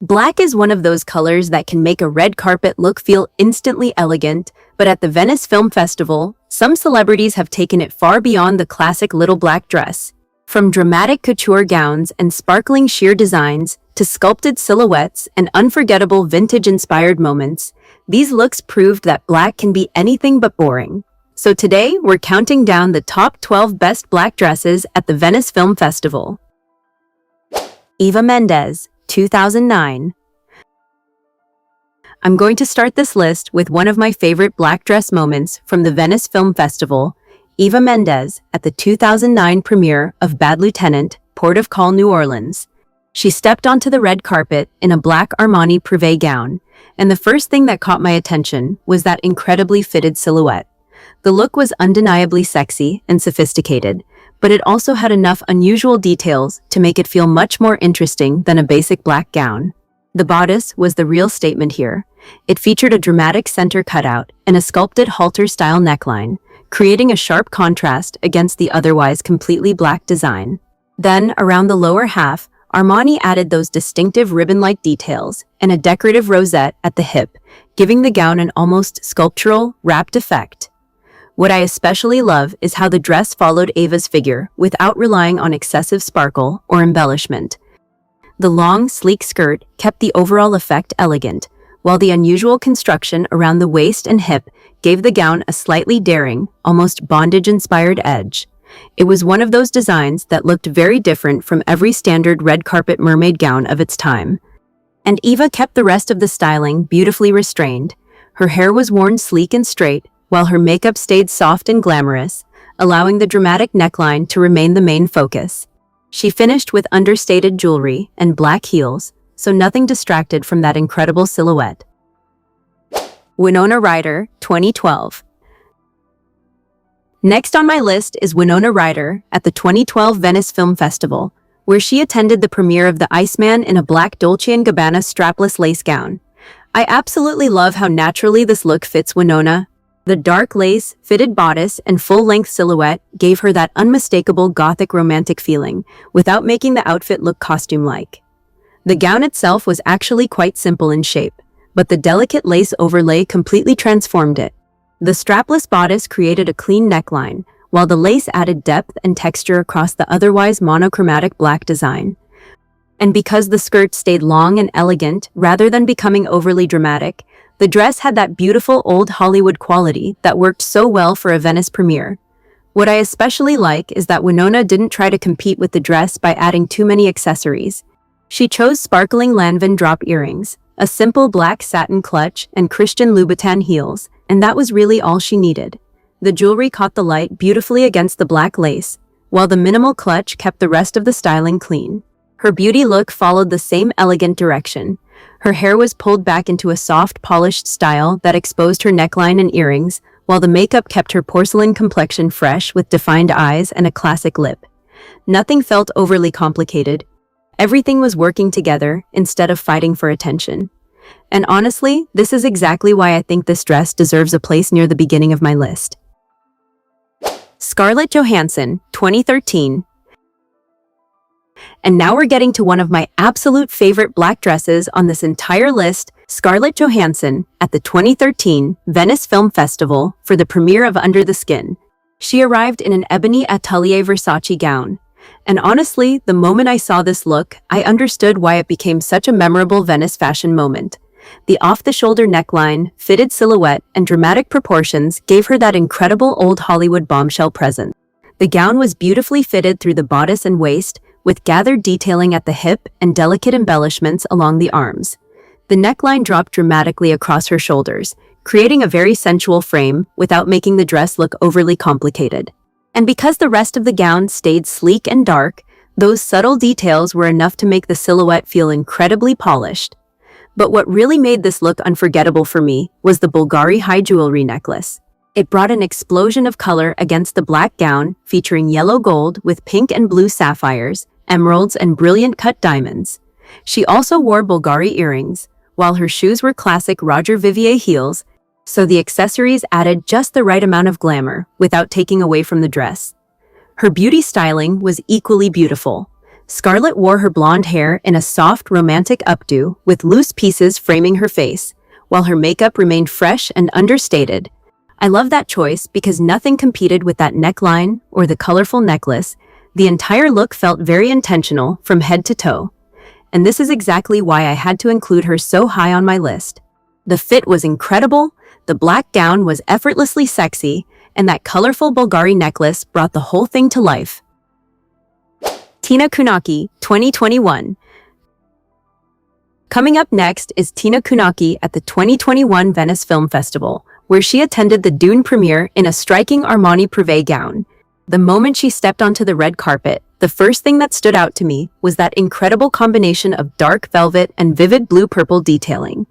Black is one of those colors that can make a red carpet look feel instantly elegant, but at the Venice Film Festival, some celebrities have taken it far beyond the classic little black dress. From dramatic couture gowns and sparkling sheer designs to sculpted silhouettes and unforgettable vintage-inspired moments, these looks proved that black can be anything but boring. So today, we're counting down the top 12 best black dresses at the Venice Film Festival. Eva Mendes, 2009. I'm going to start this list with one of my favorite black dress moments from the Venice Film Festival, Eva Mendes at the 2009 premiere of Bad Lieutenant, Port of Call, New Orleans. She stepped onto the red carpet in a black Armani Privé gown, and the first thing that caught my attention was that incredibly fitted silhouette. The look was undeniably sexy and sophisticated, but it also had enough unusual details to make it feel much more interesting than a basic black gown. The bodice was the real statement here. It featured a dramatic center cutout and a sculpted halter-style neckline, creating a sharp contrast against the otherwise completely black design. Then, around the lower half, Armani added those distinctive ribbon-like details and a decorative rosette at the hip, giving the gown an almost sculptural, wrapped effect. What I especially love is how the dress followed Eva's figure without relying on excessive sparkle or embellishment. The long, sleek skirt kept the overall effect elegant, while the unusual construction around the waist and hip gave the gown a slightly daring, almost bondage-inspired edge. It was one of those designs that looked very different from every standard red carpet mermaid gown of its time. And Eva kept the rest of the styling beautifully restrained. Her hair was worn sleek and straight, while her makeup stayed soft and glamorous, allowing the dramatic neckline to remain the main focus. She finished with understated jewelry and black heels, so nothing distracted from that incredible silhouette. Winona Ryder, 2012. Next on my list is Winona Ryder at the 2012 Venice Film Festival, where she attended the premiere of The Iceman in a black Dolce Gabbana strapless lace gown. I absolutely love how naturally this look fits Winona. The dark lace, fitted bodice, and full-length silhouette gave her that unmistakable gothic romantic feeling, without making the outfit look costume-like. The gown itself was actually quite simple in shape, but the delicate lace overlay completely transformed it. The strapless bodice created a clean neckline, while the lace added depth and texture across the otherwise monochromatic black design. And because the skirt stayed long and elegant rather than becoming overly dramatic, the dress had that beautiful old Hollywood quality that worked so well for a Venice premiere. What I especially like is that Winona didn't try to compete with the dress by adding too many accessories. She chose sparkling Lanvin drop earrings, a simple black satin clutch, and Christian Louboutin heels, and that was really all she needed. The jewelry caught the light beautifully against the black lace, while the minimal clutch kept the rest of the styling clean. Her beauty look followed the same elegant direction. Her hair was pulled back into a soft, polished style that exposed her neckline and earrings, while the makeup kept her porcelain complexion fresh with defined eyes and a classic lip. Nothing felt overly complicated. Everything was working together instead of fighting for attention. And honestly, this is exactly why I think this dress deserves a place near the beginning of my list. Scarlett Johansson, 2013. And now we're getting to one of my absolute favorite black dresses on this entire list, Scarlett Johansson at the 2013 Venice Film Festival for the premiere of Under the Skin. She arrived in an ebony Atelier Versace gown. And honestly, the moment I saw this look, I understood why it became such a memorable Venice fashion moment. The off-the-shoulder neckline, fitted silhouette, and dramatic proportions gave her that incredible old Hollywood bombshell presence. The gown was beautifully fitted through the bodice and waist, with gathered detailing at the hip and delicate embellishments along the arms. The neckline dropped dramatically across her shoulders, creating a very sensual frame without making the dress look overly complicated. And because the rest of the gown stayed sleek and dark, those subtle details were enough to make the silhouette feel incredibly polished. But what really made this look unforgettable for me was the Bulgari high jewelry necklace. It brought an explosion of color against the black gown, featuring yellow gold with pink and blue sapphires, emeralds, and brilliant cut diamonds. She also wore Bulgari earrings, while her shoes were classic Roger Vivier heels, so the accessories added just the right amount of glamour without taking away from the dress. Her beauty styling was equally beautiful. Scarlett wore her blonde hair in a soft, romantic updo with loose pieces framing her face, while her makeup remained fresh and understated. I love that choice because nothing competed with that neckline or the colorful necklace. The entire look felt very intentional from head to toe. And this is exactly why I had to include her so high on my list. The fit was incredible, the black gown was effortlessly sexy, and that colorful Bulgari necklace brought the whole thing to life. Tina Kunakey, 2021. Coming up next is Tina Kunakey at the 2021 Venice Film Festival, where she attended the Dune premiere in a striking Armani Privé gown. The moment she stepped onto the red carpet, the first thing that stood out to me was that incredible combination of dark velvet and vivid blue-purple detailing.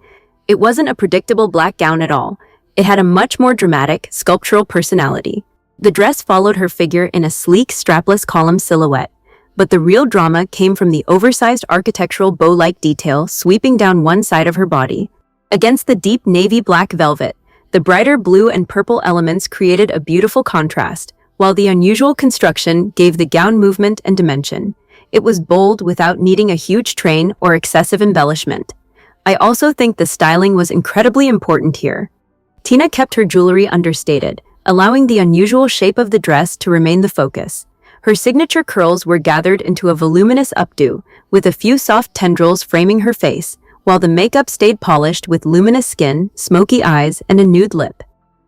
It wasn't a predictable black gown at all. It had a much more dramatic, sculptural personality. The dress followed her figure in a sleek, strapless column silhouette, but the real drama came from the oversized architectural bow-like detail sweeping down one side of her body. Against the deep navy black velvet, the brighter blue and purple elements created a beautiful contrast, while the unusual construction gave the gown movement and dimension. It was bold without needing a huge train or excessive embellishment. I also think the styling was incredibly important here. Tina kept her jewelry understated, allowing the unusual shape of the dress to remain the focus. Her signature curls were gathered into a voluminous updo, with a few soft tendrils framing her face, while the makeup stayed polished with luminous skin, smoky eyes, and a nude lip.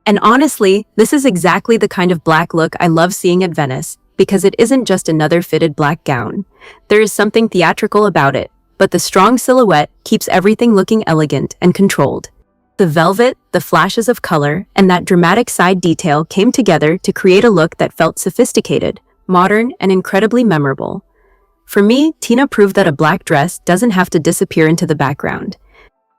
And honestly, this is exactly the kind of black look I love seeing at Venice, because it isn't just another fitted black gown. There is something theatrical about it, but the strong silhouette keeps everything looking elegant and controlled. The velvet, the flashes of color, and that dramatic side detail came together to create a look that felt sophisticated, modern, and incredibly memorable. For me, Tina proved that a black dress doesn't have to disappear into the background.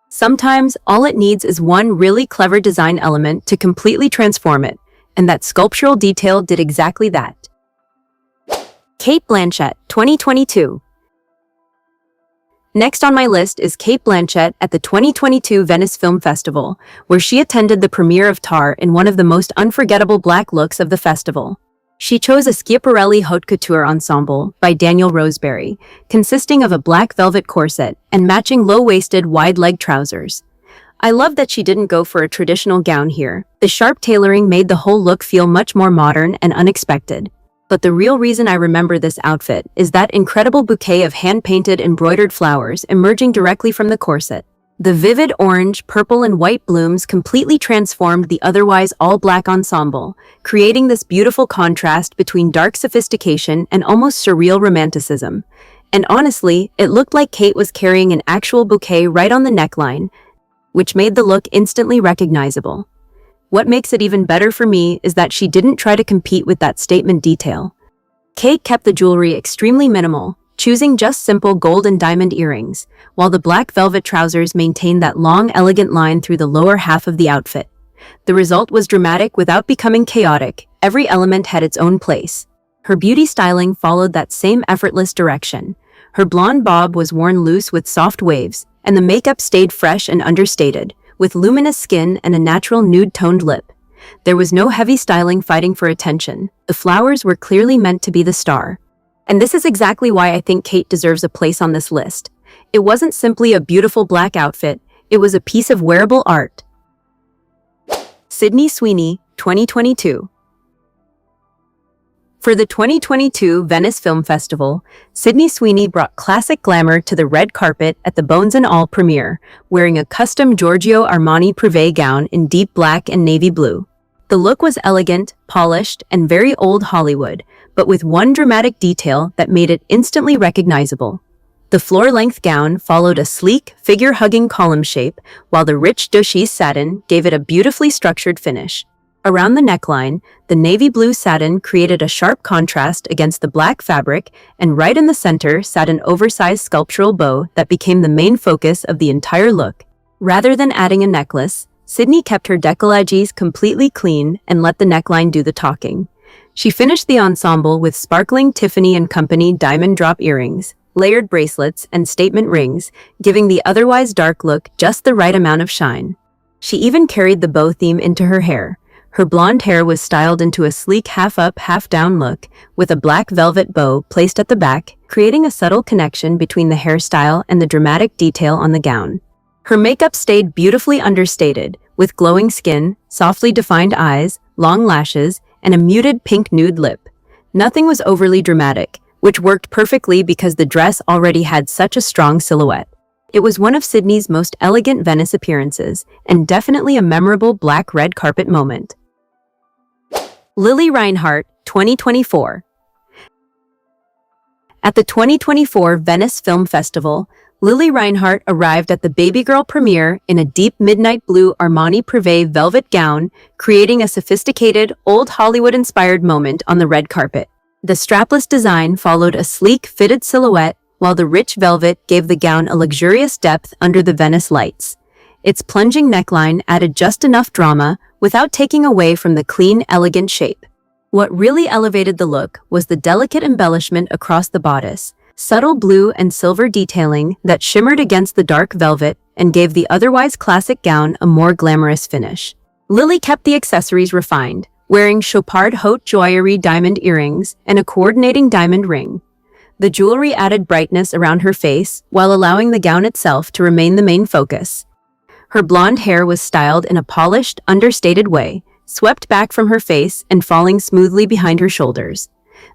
Sometimes, all it needs is one really clever design element to completely transform it, and that sculptural detail did exactly that. Cate Blanchett, 2022. Next on my list is Cate Blanchett at the 2022 Venice Film Festival, where she attended the premiere of Tar in one of the most unforgettable black looks of the festival. She chose a Schiaparelli Haute Couture ensemble by Daniel Roseberry, consisting of a black velvet corset and matching low-waisted, wide-leg trousers. I love that she didn't go for a traditional gown here. The sharp tailoring made the whole look feel much more modern and unexpected. But the real reason I remember this outfit is that incredible bouquet of hand-painted embroidered flowers emerging directly from the corset. The vivid orange, purple, and white blooms completely transformed the otherwise all-black ensemble, creating this beautiful contrast between dark sophistication and almost surreal romanticism. And honestly, it looked like Cate was carrying an actual bouquet right on the neckline, which made the look instantly recognizable. What makes it even better for me is that she didn't try to compete with that statement detail. Cate kept the jewelry extremely minimal, choosing just simple gold and diamond earrings, while the black velvet trousers maintained that long, elegant line through the lower half of the outfit. The result was dramatic without becoming chaotic. Every element had its own place. Her beauty styling followed that same effortless direction. Her blonde bob was worn loose with soft waves, and the makeup stayed fresh and understated, with luminous skin and a natural nude-toned lip. There was no heavy styling fighting for attention. The flowers were clearly meant to be the star. And this is exactly why I think Cate deserves a place on this list. It wasn't simply a beautiful black outfit, it was a piece of wearable art. Sweeney, 2022. For the 2022 Venice Film Festival, Sweeney brought classic glamour to the red carpet at the Bones and All premiere, wearing a custom Giorgio Armani Privé gown in deep black and navy blue. The look was elegant, polished, and very old Hollywood, but with one dramatic detail that made it instantly recognizable. The floor-length gown followed a sleek, figure-hugging column shape, while the rich duchesse satin gave it a beautifully structured finish. Around the neckline, the navy blue satin created a sharp contrast against the black fabric, and right in the center sat an oversized sculptural bow that became the main focus of the entire look. Rather than adding a necklace, Sweeney kept her décolletés completely clean and let the neckline do the talking. She finished the ensemble with sparkling Tiffany & Company diamond drop earrings, layered bracelets, and statement rings, giving the otherwise dark look just the right amount of shine. She even carried the bow theme into her hair. Her blonde hair was styled into a sleek half-up, half-down look, with a black velvet bow placed at the back, creating a subtle connection between the hairstyle and the dramatic detail on the gown. Her makeup stayed beautifully understated, with glowing skin, softly defined eyes, long lashes, and a muted pink nude lip. Nothing was overly dramatic, which worked perfectly because the dress already had such a strong silhouette. It was one of Sydney's most elegant Venice appearances, and definitely a memorable black red carpet moment. Lili Reinhart, 2024. At the 2024 Venice Film Festival, Lili Reinhart arrived at the Baby Girl premiere in a deep midnight blue Armani Privé velvet gown, creating a sophisticated, old Hollywood-inspired moment on the red carpet. The strapless design followed a sleek, fitted silhouette, while the rich velvet gave the gown a luxurious depth under the Venice lights. Its plunging neckline added just enough drama without taking away from the clean, elegant shape. What really elevated the look was the delicate embellishment across the bodice, subtle blue and silver detailing that shimmered against the dark velvet and gave the otherwise classic gown a more glamorous finish. Lili kept the accessories refined, wearing Schiaparelli Haute Couture diamond earrings and a coordinating diamond ring. The jewelry added brightness around her face while allowing the gown itself to remain the main focus. Her blonde hair was styled in a polished, understated way, swept back from her face and falling smoothly behind her shoulders.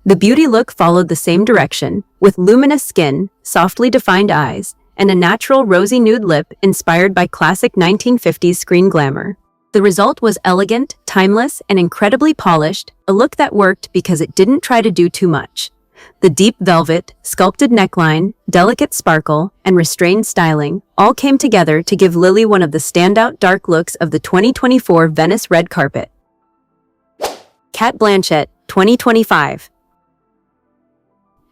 The beauty look followed the same direction, with luminous skin, softly defined eyes, and a natural rosy nude lip inspired by classic 1950s screen glamour. The result was elegant, timeless, and incredibly polished, a look that worked because it didn't try to do too much. The deep velvet, sculpted neckline, delicate sparkle, and restrained styling all came together to give Lili one of the standout dark looks of the 2024 Venice red carpet. Cate Blanchett, 2025.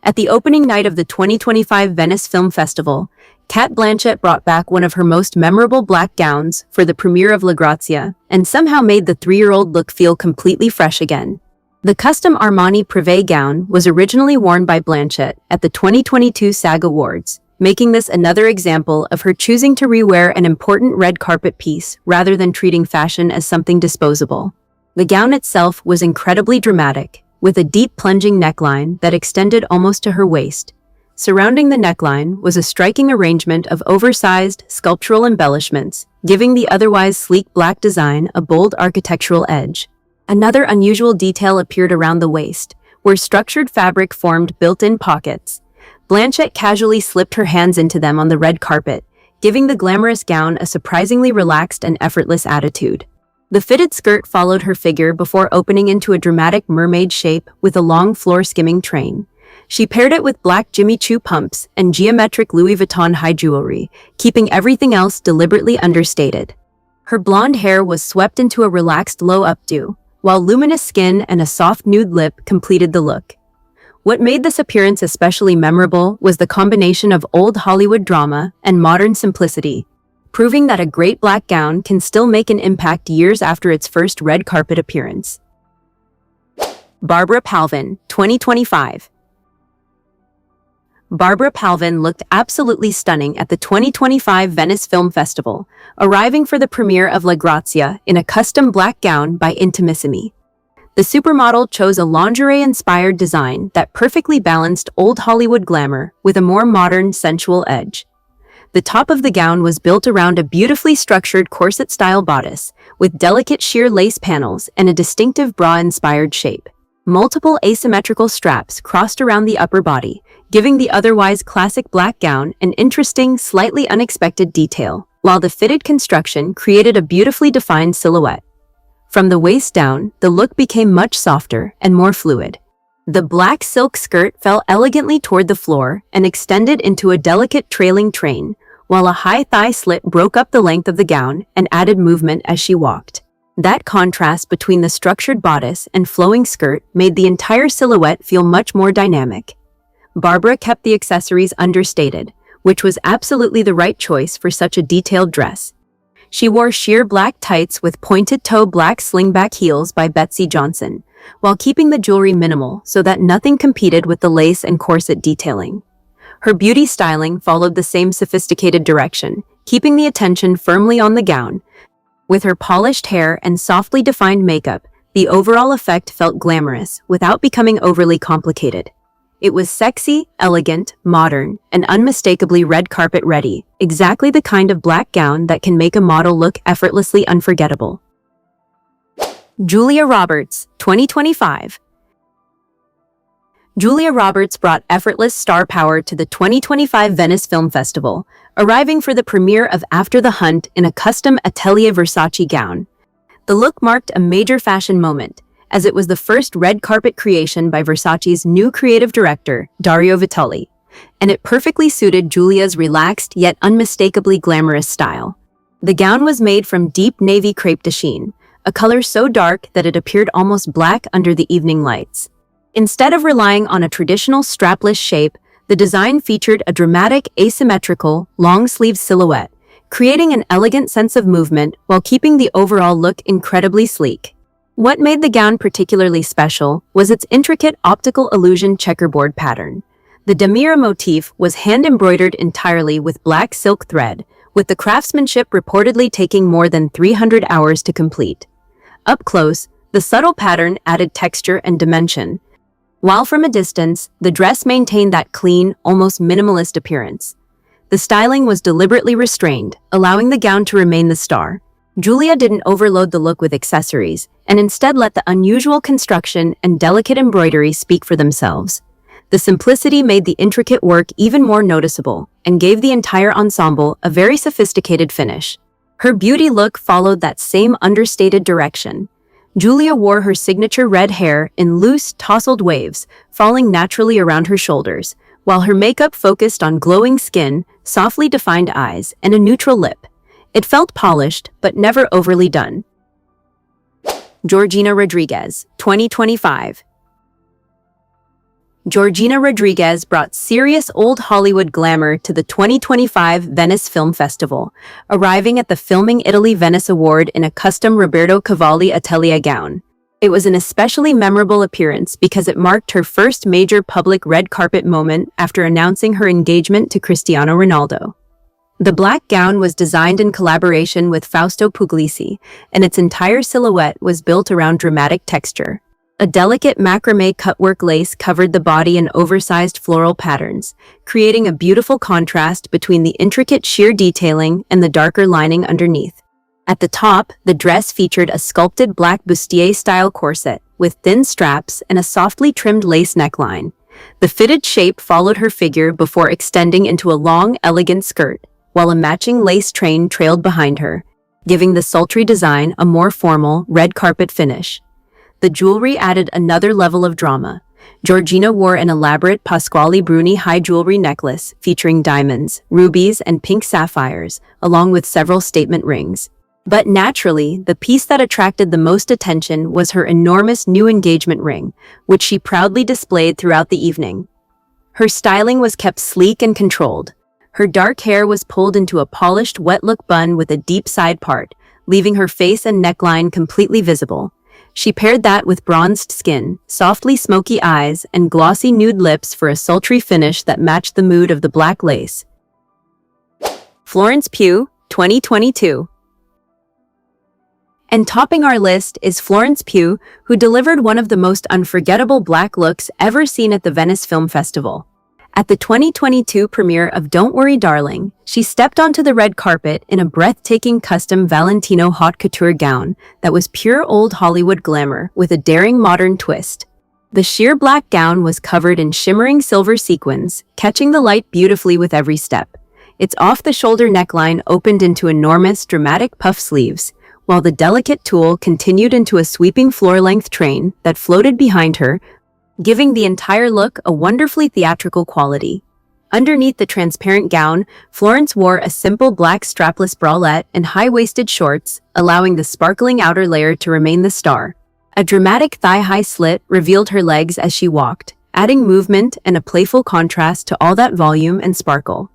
At the opening night of the 2025 Venice Film Festival, Cate Blanchett brought back one of her most memorable black gowns for the premiere of La Grazia and somehow made the 3-year-old look feel completely fresh again. The custom Armani Privé gown was originally worn by Blanchett at the 2022 SAG Awards, making this another example of her choosing to rewear an important red carpet piece rather than treating fashion as something disposable. The gown itself was incredibly dramatic, with a deep plunging neckline that extended almost to her waist. Surrounding the neckline was a striking arrangement of oversized, sculptural embellishments, giving the otherwise sleek black design a bold architectural edge. Another unusual detail appeared around the waist, where structured fabric formed built-in pockets. Blanchett casually slipped her hands into them on the red carpet, giving the glamorous gown a surprisingly relaxed and effortless attitude. The fitted skirt followed her figure before opening into a dramatic mermaid shape with a long floor-skimming train. She paired it with black Jimmy Choo pumps and geometric Louis Vuitton high jewelry, keeping everything else deliberately understated. Her blonde hair was swept into a relaxed low updo, while luminous skin and a soft nude lip completed the look. What made this appearance especially memorable was the combination of old Hollywood drama and modern simplicity, proving that a great black gown can still make an impact years after its first red carpet appearance. Barbara Palvin, 2025. Barbara Palvin looked absolutely stunning at the 2025 Venice Film Festival, arriving for the premiere of La Grazia in a custom black gown by Intimissimi. The supermodel chose a lingerie-inspired design that perfectly balanced old Hollywood glamour with a more modern, sensual edge. The top of the gown was built around a beautifully structured corset-style bodice, with delicate sheer lace panels and a distinctive bra-inspired shape. Multiple asymmetrical straps crossed around the upper body, giving the otherwise classic black gown an interesting, slightly unexpected detail, while the fitted construction created a beautifully defined silhouette. From the waist down, the look became much softer and more fluid. The black silk skirt fell elegantly toward the floor and extended into a delicate trailing train, while a high thigh slit broke up the length of the gown and added movement as she walked. That contrast between the structured bodice and flowing skirt made the entire silhouette feel much more dynamic. Barbara kept the accessories understated, which was absolutely the right choice for such a detailed dress. She wore sheer black tights with pointed-toe black slingback heels by Betsy Johnson, while keeping the jewelry minimal so that nothing competed with the lace and corset detailing. Her beauty styling followed the same sophisticated direction, keeping the attention firmly on the gown. With her polished hair and softly defined makeup, the overall effect felt glamorous without becoming overly complicated. It was sexy, elegant, modern, and unmistakably red carpet ready, exactly the kind of black gown that can make a model look effortlessly unforgettable. Julia Roberts, 2025. Julia Roberts brought effortless star power to the 2025 Venice Film Festival, arriving for the premiere of After the Hunt in a custom Atelier Versace gown. The look marked a major fashion moment, as it was the first red carpet creation by Versace's new creative director, Dario Vitali, and it perfectly suited Julia's relaxed yet unmistakably glamorous style. The gown was made from deep navy crepe de chine, a color so dark that it appeared almost black under the evening lights. Instead of relying on a traditional strapless shape, the design featured a dramatic, asymmetrical, long-sleeved silhouette, creating an elegant sense of movement while keeping the overall look incredibly sleek. What made the gown particularly special was its intricate optical illusion checkerboard pattern. The damier motif was hand-embroidered entirely with black silk thread, with the craftsmanship reportedly taking more than 300 hours to complete. Up close, the subtle pattern added texture and dimension, while from a distance, the dress maintained that clean, almost minimalist appearance. The styling was deliberately restrained, allowing the gown to remain the star. Julia didn't overload the look with accessories, and instead let the unusual construction and delicate embroidery speak for themselves. The simplicity made the intricate work even more noticeable, and gave the entire ensemble a very sophisticated finish. Her beauty look followed that same understated direction. Julia wore her signature red hair in loose, tousled waves, falling naturally around her shoulders, while her makeup focused on glowing skin, softly defined eyes, and a neutral lip. It felt polished, but never overly done. Georgina Rodríguez, 2025. Georgina Rodríguez brought serious old Hollywood glamour to the 2025 Venice Film Festival, arriving at the Filming Italy Venice Award in a custom Roberto Cavalli Atelier gown. It was an especially memorable appearance because it marked her first major public red carpet moment after announcing her engagement to Cristiano Ronaldo. The black gown was designed in collaboration with Fausto Puglisi, and its entire silhouette was built around dramatic texture. A delicate macrame cutwork lace covered the body in oversized floral patterns, creating a beautiful contrast between the intricate sheer detailing and the darker lining underneath. At the top, the dress featured a sculpted black bustier-style corset with thin straps and a softly trimmed lace neckline. The fitted shape followed her figure before extending into a long, elegant skirt, while a matching lace train trailed behind her, giving the sultry design a more formal, red carpet finish. The jewelry added another level of drama. Georgina wore an elaborate Pasquale Bruni high jewelry necklace featuring diamonds, rubies, and pink sapphires, along with several statement rings. But naturally, the piece that attracted the most attention was her enormous new engagement ring, which she proudly displayed throughout the evening. Her styling was kept sleek and controlled. Her dark hair was pulled into a polished wet-look bun with a deep side part, leaving her face and neckline completely visible. She paired that with bronzed skin, softly smoky eyes, and glossy nude lips for a sultry finish that matched the mood of the black lace. Florence Pugh, 2022. And topping our list is Florence Pugh, who delivered one of the most unforgettable black looks ever seen at the Venice Film Festival. At the 2022 premiere of Don't Worry Darling, she stepped onto the red carpet in a breathtaking custom Valentino Haute Couture gown that was pure old Hollywood glamour with a daring modern twist. The sheer black gown was covered in shimmering silver sequins, catching the light beautifully with every step. Its off-the-shoulder neckline opened into enormous, dramatic puff sleeves, while the delicate tulle continued into a sweeping floor-length train that floated behind her, giving the entire look a wonderfully theatrical quality. Underneath the transparent gown, Florence wore a simple black strapless bralette and high-waisted shorts, allowing the sparkling outer layer to remain the star. A dramatic thigh-high slit revealed her legs as she walked, adding movement and a playful contrast to all that volume and sparkle.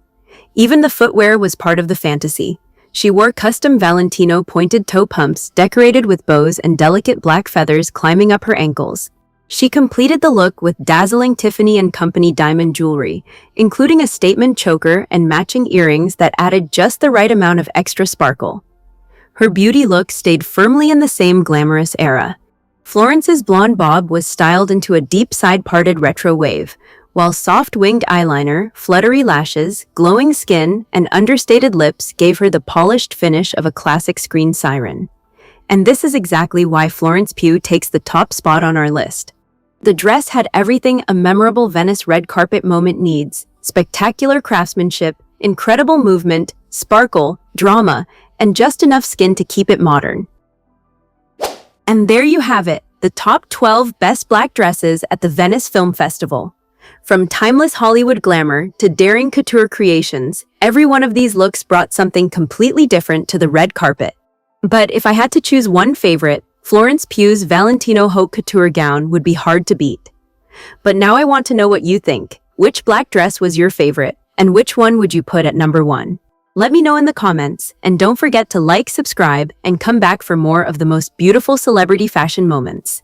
Even the footwear was part of the fantasy. She wore custom Valentino pointed toe pumps decorated with bows and delicate black feathers climbing up her ankles. She completed the look with dazzling Tiffany & Company diamond jewelry, including a statement choker and matching earrings that added just the right amount of extra sparkle. Her beauty look stayed firmly in the same glamorous era. Florence's blonde bob was styled into a deep side-parted retro wave, while soft-winged eyeliner, fluttery lashes, glowing skin, and understated lips gave her the polished finish of a classic screen siren. And this is exactly why Florence Pugh takes the top spot on our list. The dress had everything a memorable Venice red carpet moment needs: spectacular craftsmanship, incredible movement, sparkle, drama, and just enough skin to keep it modern. And there you have it, the top 12 best black dresses at the Venice Film Festival. From timeless Hollywood glamour to daring couture creations, every one of these looks brought something completely different to the red carpet. But if I had to choose one favorite, Florence Pugh's Valentino Haute Couture gown would be hard to beat. But now I want to know what you think. Which black dress was your favorite, and which one would you put at number 1? Let me know in the comments, and don't forget to like, subscribe, and come back for more of the most beautiful celebrity fashion moments.